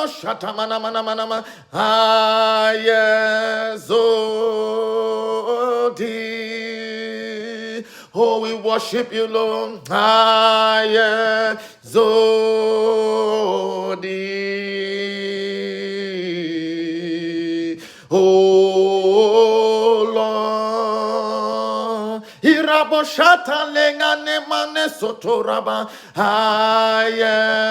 no shatamana mana mana ma. Ayezodi. Oh, we worship you, Lord. Ayezodi. Oh, Lord. Irabo shata lengane mane sotoraba. Ayezodi.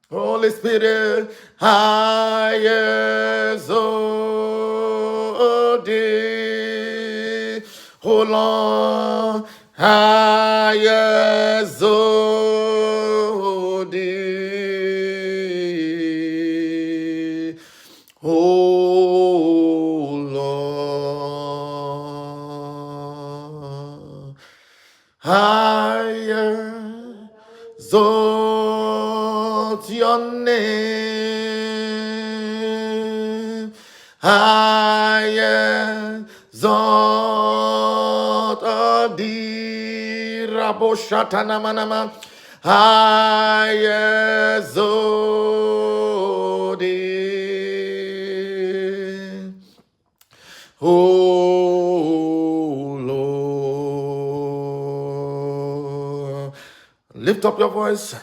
Holy Spirit, Ayezodi. Hold on, Ayezodi. Oh Lord, I exalt your name. I exalt thee. Raboshatanamanama. I exalt thee. Oh Lord, lift up your voice,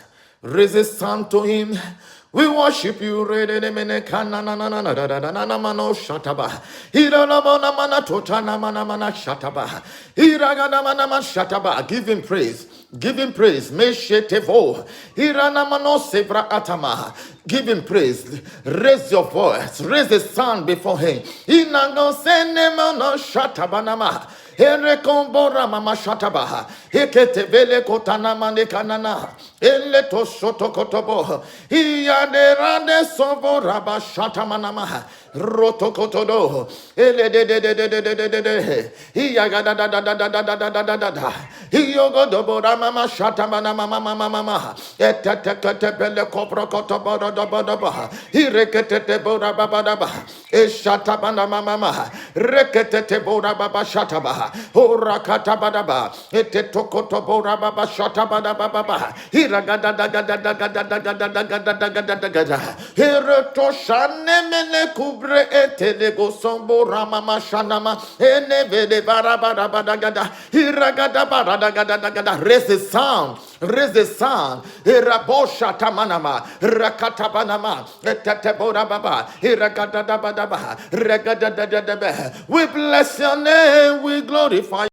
resist to him. We worship you. Give him praise. Give him praise. Give him praise. Raise your voice. Raise the sound before him. Erekombora mama shatabaha. Eketevele kotana mane kanana. Eleto soto kotobo. Iyaderande sobo raba shatamanama. Roto kotodo. Ele de. Iyagada da. Iyogodobo mama shatamana mama. Eteteketebele kopro kotobo dobo. Irekete bora baba. Eshatabana mama. Rekete bora baba shatabaha. Orakata badaba, etetokoto bora baba shata badaba baba, iragada da. Hereto shane mene kubre etelego sombo ramama shanama, enevede barabada badagada, iragada barada. Raise the sound. Irabosha tamanama, rakata banama, etetebora baba, iragada badaba, regada. We bless your name, we glorify.